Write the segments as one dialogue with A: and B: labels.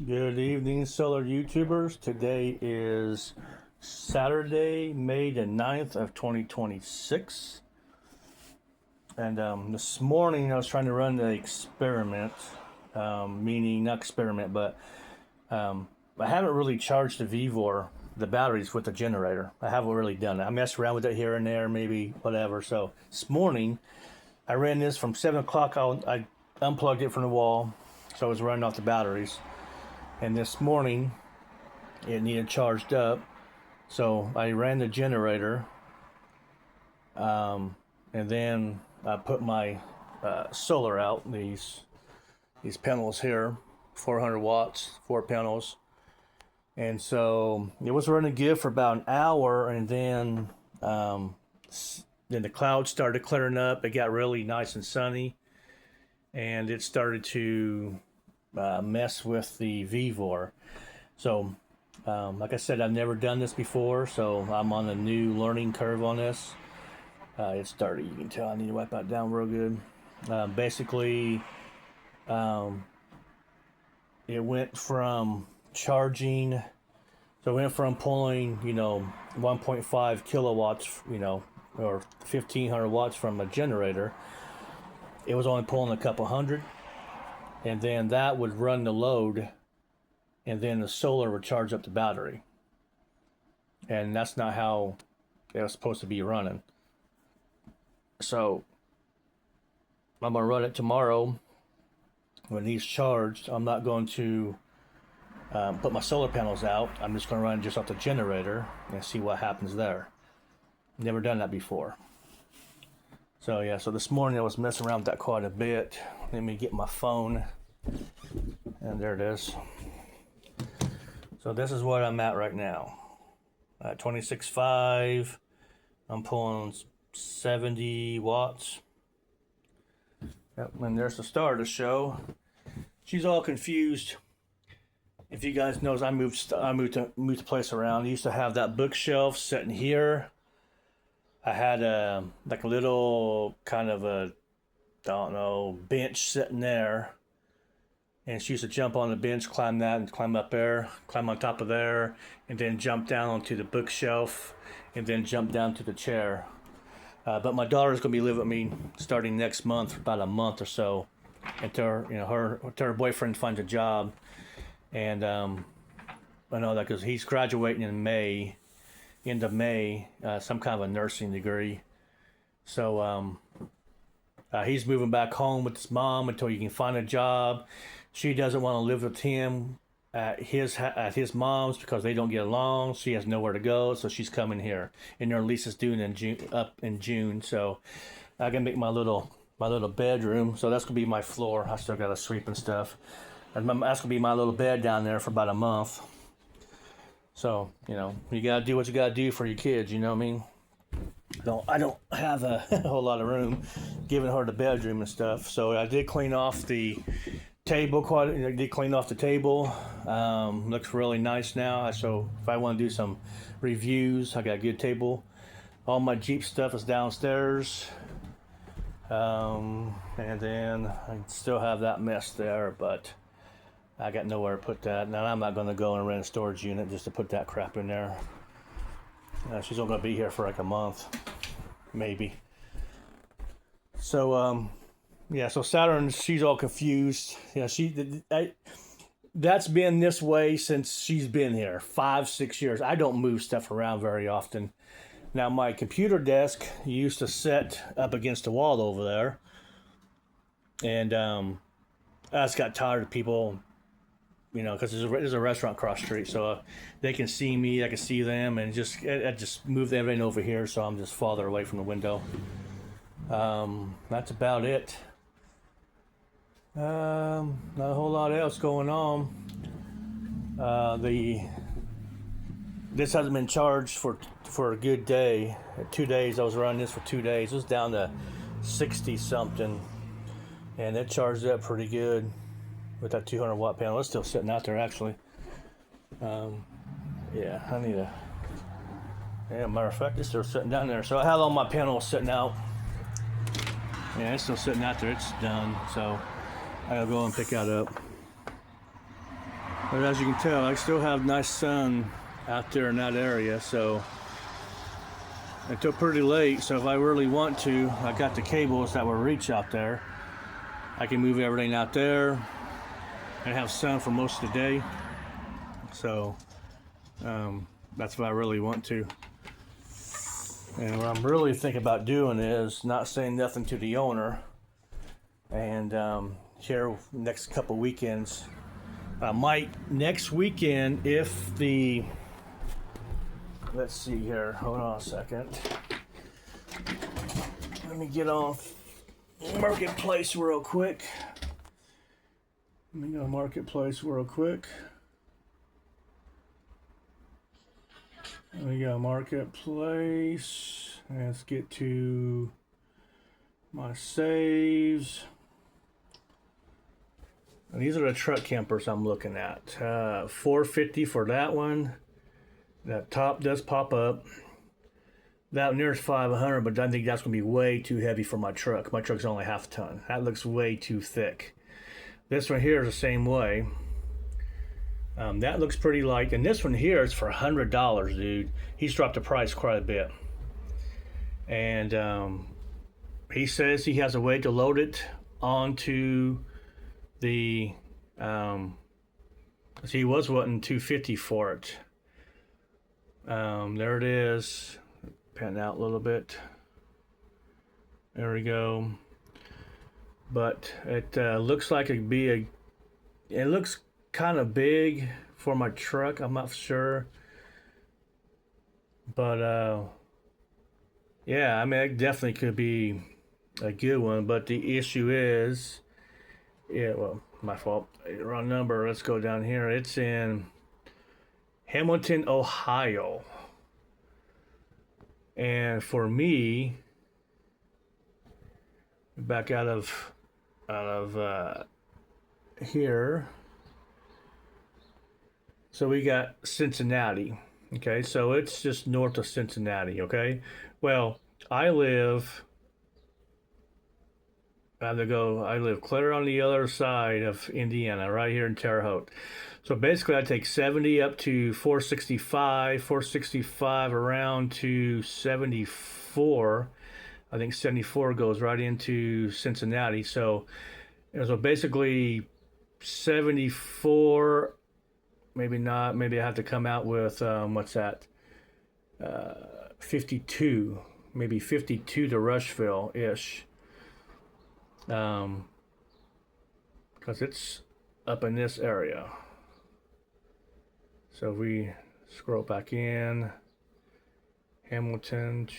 A: Good evening, solar YouTubers. Today is Saturday, May the 9th of 2026. And this morning I was trying to run the experiment, meaning not experiment, but I haven't really charged the VEVOR, the batteries with the generator. I haven't really done it. I messed around with it here and there, maybe whatever. So this morning I ran this from 7 o'clock. I unplugged it from the wall, so I was running off the batteries. And this morning it needed charged up, so I ran the generator, and then I put my solar out. These panels here, 400 watts, 4 panels, and so it was running good for about an hour, and then the clouds started clearing up. It got really nice and sunny, and it started to mess with the VEVOR. So like I said, I've never done this before, so I'm on a new learning curve on this. It started, you can tell I need to wipe that down real good. Basically it went from charging, so it went from pulling 1.5 kilowatts, or 1500 watts from a generator. It was only pulling a couple hundred, and then that would run the load, and then the solar would charge up the battery. And that's not how it was supposed to be running. So I'm going to run it tomorrow when these charged. I'm not going to put my solar panels out. I'm just going to run just off the generator and see what happens there. Never done that before. So yeah, so this morning I was messing around with that quite a bit. Let me get my phone, and there it is. So this is what I'm at right now. 26.5. I'm pulling 70 watts. Yep, and there's the star to show. She's all confused. If you guys knows, I moved the place around. I used to have that bookshelf sitting here. I had a little kind of a, I don't know, bench sitting there, and she used to jump on the bench, climb that, and climb up there, climb on top of there, and then jump down onto the bookshelf, and then jump down to the chair. But my daughter's gonna be living with me starting next month for about a month or so, until her boyfriend finds a job, and I know that because he's graduating in May. End of May, some kind of a nursing degree. So he's moving back home with his mom until he can find a job. She doesn't want to live with him at his mom's because they don't get along. She has nowhere to go, so she's coming here. And their lease is due in June. So I can make my little bedroom. So that's gonna be my floor. I still gotta sweep and stuff. And that's gonna be my little bed down there for about a month. So, you gotta do what you gotta do for your kids, you know what I mean? I don't have a whole lot of room, giving her the bedroom and stuff. So I did clean off the table looks really nice now. So if I want to do some reviews, I got a good table. All my Jeep stuff is downstairs. And then I still have that mess there, but I got nowhere to put that. Now I'm not going to go and rent a storage unit just to put that crap in there. She's only going to be here for like a month, maybe. So yeah. So Saturn, she's all confused. Yeah, that's been this way since she's been here, 5-6 years. I don't move stuff around very often. Now my computer desk used to sit up against the wall over there, and I just got tired of people. Because there's a restaurant across the street, so they can see me, I can see them, and I just moved everything over here, so I'm just farther away from the window. That's about it. Not a whole lot else going on. This hasn't been charged for a good day. 2 days. I was running this for 2 days. It was down to 60 something, and it charged up pretty good with that 200 watt panel. It's still sitting out there actually. Yeah, I need a. Yeah, matter of fact, it's still sitting down there. So I had all my panels sitting out. Yeah, it's still sitting out there. It's done. So I gotta go and pick that up. But as you can tell, I still have nice sun out there in that area, so until pretty late. So if I really want to, I got the cables that will reach out there. I can move everything out there and have sun for most of the day. So that's what I really want to. And what I'm really thinking about doing is not saying nothing to the owner. And here next couple weekends, I might next weekend if the, let's see here, hold on a second. Let me get off Marketplace real quick. Let me go to Marketplace real quick. We got Marketplace. Let's get to my saves. And these are the truck campers I'm looking at. $450 for that one. That top does pop up. That one near's $500, but I think that's gonna be way too heavy for my truck. My truck's only half a ton. That looks way too thick. This one here is the same way. That looks pretty light, and this one here is for $100, dude. He's dropped the price quite a bit, and he says he has a way to load it onto the. He was wanting $250 for it. There it is. Pan out a little bit. There we go. But it looks like it'd be a. It looks kind of big for my truck. I'm not sure, but yeah, I mean, it definitely could be a good one. But the issue is, yeah, well, my fault. Wrong number. Let's go down here. It's in Hamilton, Ohio, and for me, back out of here. So we got Cincinnati, okay? So it's just north of Cincinnati, okay? Well, I live clear on the other side of Indiana, right here in Terre Haute. So basically I take 70 up to 465 around to 74. I think 74 goes right into Cincinnati. So basically 74. Maybe not. Maybe I have to come out with, what's that? 52. Maybe 52 to Rushville-ish. Because it's up in this area. So if we scroll back in, Hamilton.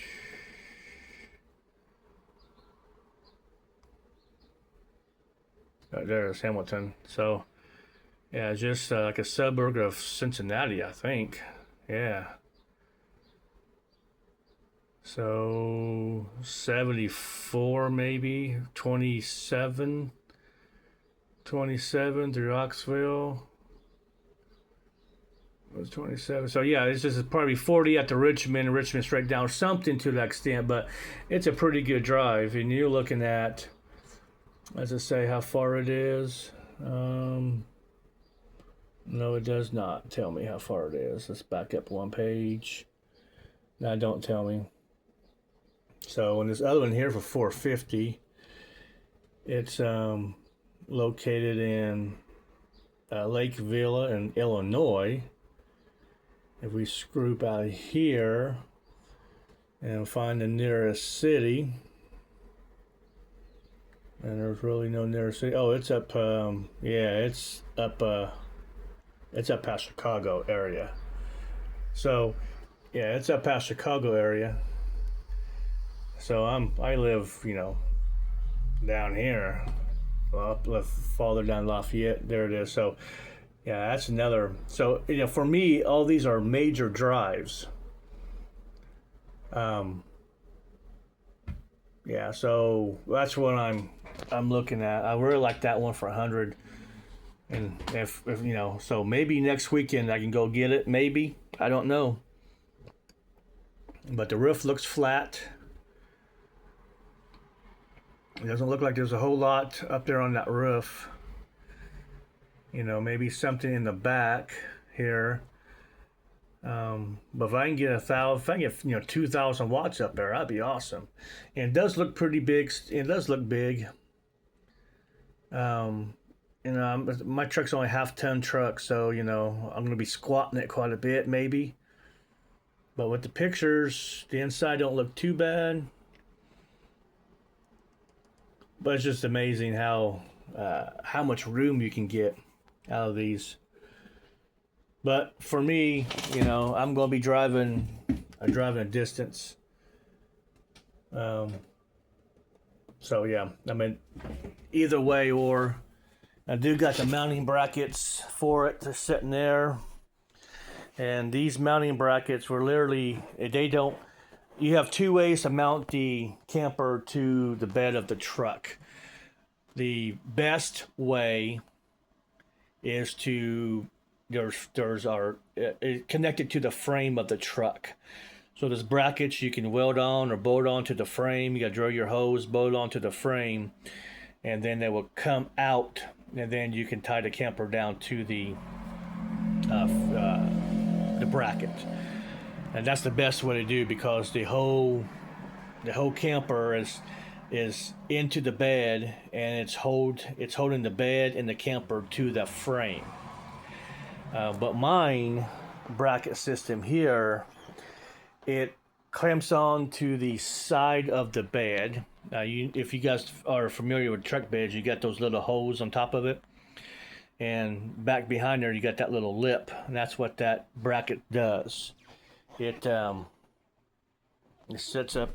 A: There's Hamilton. So yeah, just like a suburb of Cincinnati, I think. Yeah. So 74 maybe, 27 through Oxville. It was 27. So yeah, it's just probably 40 at the Richmond straight down, something to that extent, but it's a pretty good drive. And you're looking at, as I say, how far it is. No, it does not tell me how far it is. Let's back up one page. No, don't tell me. So, and this other one here for $450, it's located in Lake Villa in Illinois. If we group out of here and find the nearest city, and there's really no nearest city. Oh, it's up. Yeah, it's up. It's up past Chicago area. So, yeah, it's up past Chicago area. So I live, down here, well, up farther down Lafayette. There it is. So, yeah, that's another. So, for me, all these are major drives. Yeah, so that's what I'm looking at. I really like that one for 100. And if so maybe next weekend I can go get it. Maybe, I don't know. But the roof looks flat. It doesn't look like there's a whole lot up there on that roof. You know, maybe something in the back here. But if I can get 1,000, if I can get 2,000 watts up there, that'd be awesome. And it does look pretty big. It does look big. My truck's only half-ton truck, so I'm gonna be squatting it quite a bit, maybe. But with the pictures, the inside don't look too bad. But it's just amazing how much room you can get out of these. But for me, I'm going to be driving a distance. So yeah, I mean, either way, or I do got the mounting brackets for it. They're sitting there, and these mounting brackets were literally You have two ways to mount the camper to the bed of the truck. The best way is to connected to the frame of the truck. So there's brackets you can weld on or bolt onto the frame. You got to drill your hose, bolt onto the frame, and then they will come out, and then you can tie the camper down to the bracket. And that's the best way to do, because the whole camper is into the bed, and it's holding the bed and the camper to the frame. But mine bracket system here, it clamps on to the side of the bed. If you guys are familiar with truck beds, you got those little holes on top of it, and back behind there you got that little lip, and that's what that bracket does. It sets up.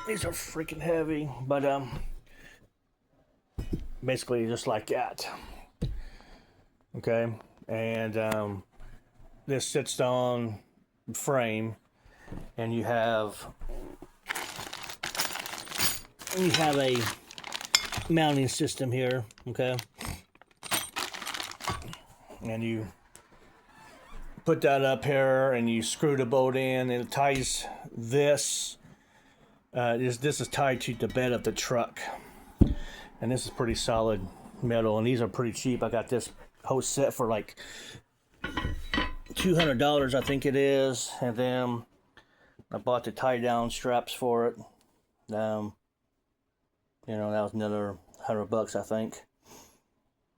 A: These are freaking heavy, but basically just like that. Okay, and this sits on frame, and you have a mounting system here. Okay, and you put that up here, and you screw the bolt in, and it ties this. This is tied to the bed of the truck, and this is pretty solid metal, and these are pretty cheap. I got this whole set for like $200, I think it is, and then I bought the tie down straps for it. That was another $100, I think.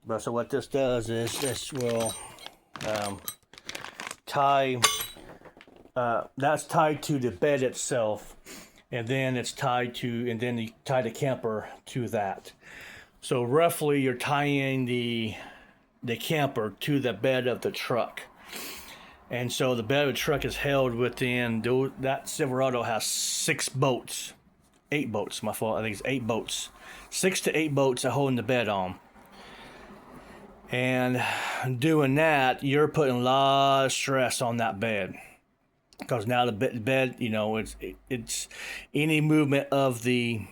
A: But so what this does is this will tie. That's tied to the bed itself, and then you tie the camper to that. So roughly, you're tying the camper to the bed of the truck, and so the bed of the truck is held within. That Silverado has 8 bolts. My fault. I think it's 8 bolts, 6 to 8 bolts that holding the bed on. And doing that, you're putting a lot of stress on that bed, because now the bed, it's any movement of the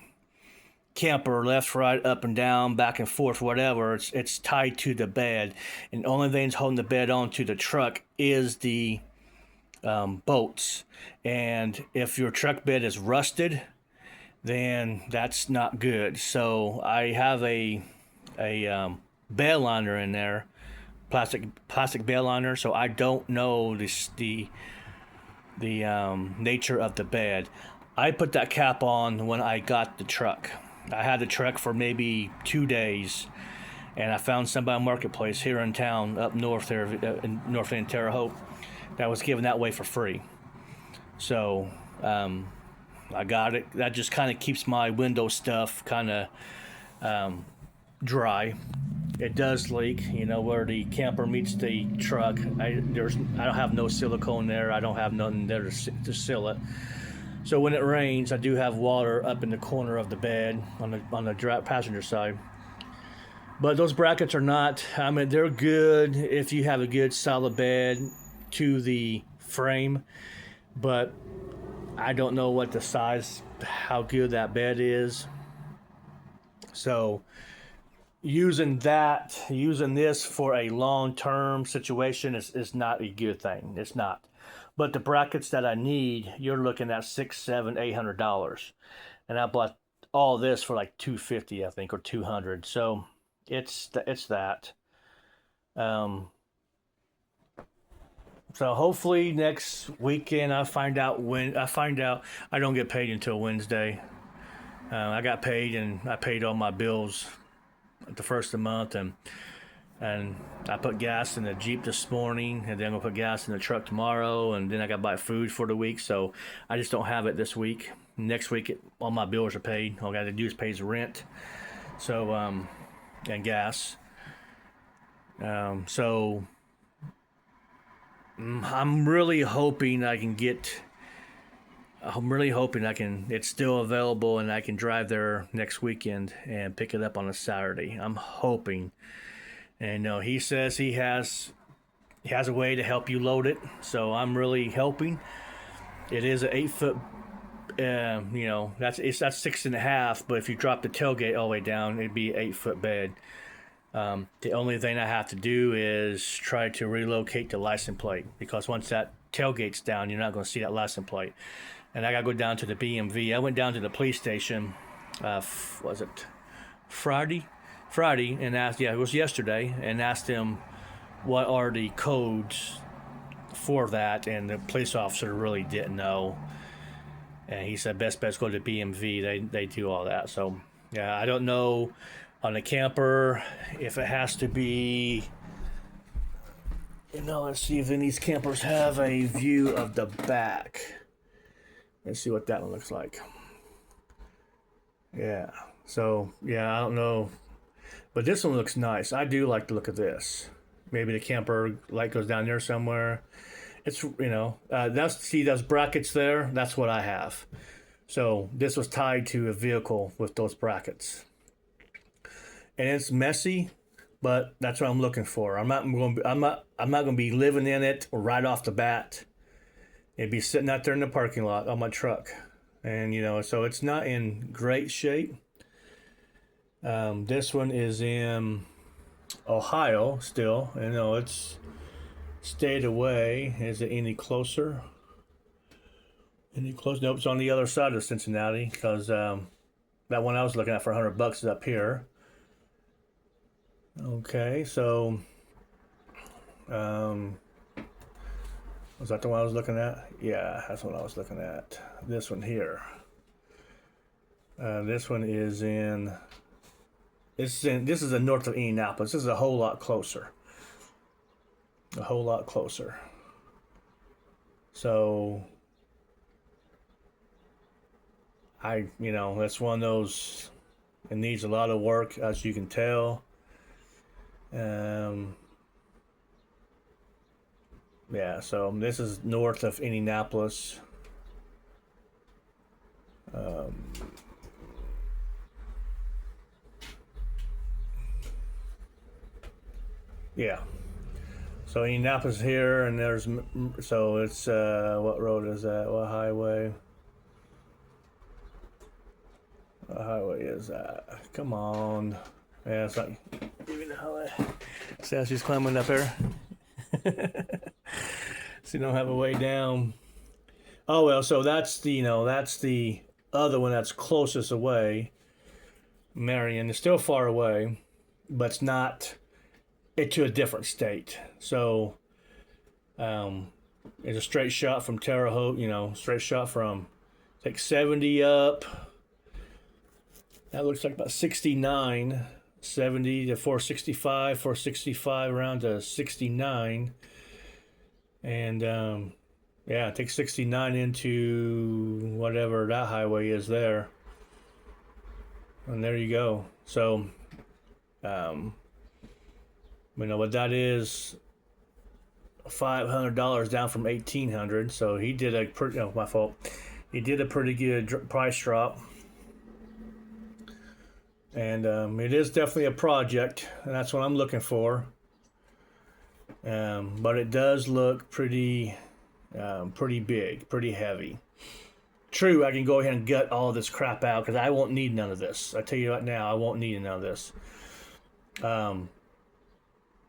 A: camper, left, right, up and down, back and forth, whatever, it's tied to the bed, and the only thing that's holding the bed onto the truck is the bolts. And if your truck bed is rusted, then that's not good. So I have a bed liner in there, plastic bed liner. So I don't know the nature of the bed. I put that cap on when I got the truck. I had the truck for maybe 2 days, and I found somebody on Marketplace here in town, up north there, in North End, Terre Haute, that was giving that away for free. So I got it. That just kind of keeps my window stuff kind of dry. It does leak, where the camper meets the truck. I don't have no silicone there. I don't have nothing there to seal it. So when it rains, I do have water up in the corner of the bed on the passenger side. But those brackets are not. I mean, they're good if you have a good solid bed to the frame, but I don't know what the size, how good that bed is. So using this for a long-term situation is not a good thing. It's not. But the brackets that I need, you're looking at $600, $700, $800, and I bought all this for like $250, I think, or $200. So it's that. So hopefully next weekend I don't get paid until Wednesday. I got paid and I paid all my bills at the first of the month, and I put gas in the Jeep this morning, and then I'm gonna put gas in the truck tomorrow, and then I gotta buy food for the week. So I just don't have it this week. Next week, all my bills are paid. All I gotta do is pay the rent, so and gas. So I'm really hoping I can get. I'm really hoping I can. It's still available, and I can drive there next weekend and pick it up on a Saturday. I'm hoping. And he says he has a way to help you load it, so I'm really helping. It is an 8 foot. That's 6.5. But if you drop the tailgate all the way down, it'd be 8 foot bed. The only thing I have to do is try to relocate the license plate, because once that tailgate's down, you're not going to see that license plate. And I got to go down to the BMV. I went down to the police station. Was it Friday? Friday, and asked. Yeah, it was yesterday, and asked them what are the codes for that, and the police officer really didn't know. And he said best bet's go to BMV. They do all that. So yeah, I don't know on a camper if it has to be. Let's see if any of these campers have a view of the back. Let's see what that one looks like. Yeah. So yeah, I don't know. But this one looks nice. I do like the look of this. Maybe the camper light goes down there somewhere. It's those brackets there. That's what I have. So this was tied to a vehicle with those brackets, and it's messy, but that's what I'm looking for. I'm not going to be living in it right off the bat. It'd be sitting out there in the parking lot on my truck, and so it's not in great shape. This one is in Ohio still. It's stayed away. Is it any closer? Any close? Nope, it's on the other side of Cincinnati, because that one I was looking at for $100 is up here. Okay, so was that the one I was looking at? Yeah, that's what I was looking at. This one here. This one is in. This is the north of Indianapolis. This is a whole lot closer. A whole lot closer. So that's one of those. It needs a lot of work, as you can tell. Yeah. So this is north of Indianapolis. Yeah. So Indianapolis here, and it's what road is that? What highway? What highway is that? Come on. Yeah, it's like even the highway. See how she's climbing up here? So you don't have a way down. Oh well, so that's the other one that's closest away. Marion is still far away, but it's not. It's to a different state. So it's a straight shot from Terre Haute, straight shot from 70 up. That looks like about 69, 70 to 465 around to 69. And it takes 69 into whatever that highway is there. And there you go. So what that is, $500 down from $1,800. So he did my fault. He did a pretty good price drop, and it is definitely a project, and that's what I'm looking for. But it does look pretty big, pretty heavy. True, I can go ahead and gut all this crap out because I won't need none of this. I tell you right now, I won't need none of this.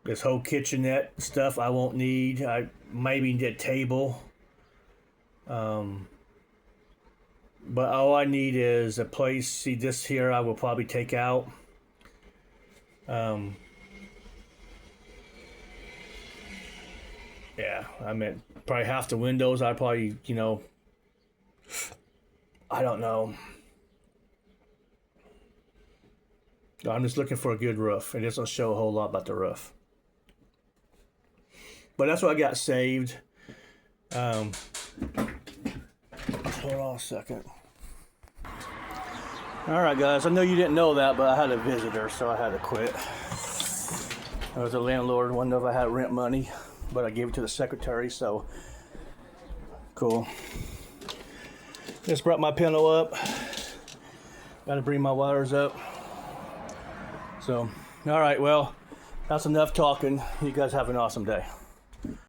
A: This whole kitchenette stuff I won't need. I maybe need a table. But all I need is a place. See, this here I will probably take out. Yeah, I meant probably half the windows. I probably, you know, I don't know. I'm just looking for a good roof. It doesn't show a whole lot about the roof. But that's what I got saved. Hold on a second. Alright guys, I know you didn't know that, but I had a visitor, so I had to quit. I was a landlord, wanted to know if I had rent money, but I gave it to the secretary, so cool. Just brought my pillow up. Gotta bring my wires up. So, alright, well, that's enough talking. You guys have an awesome day.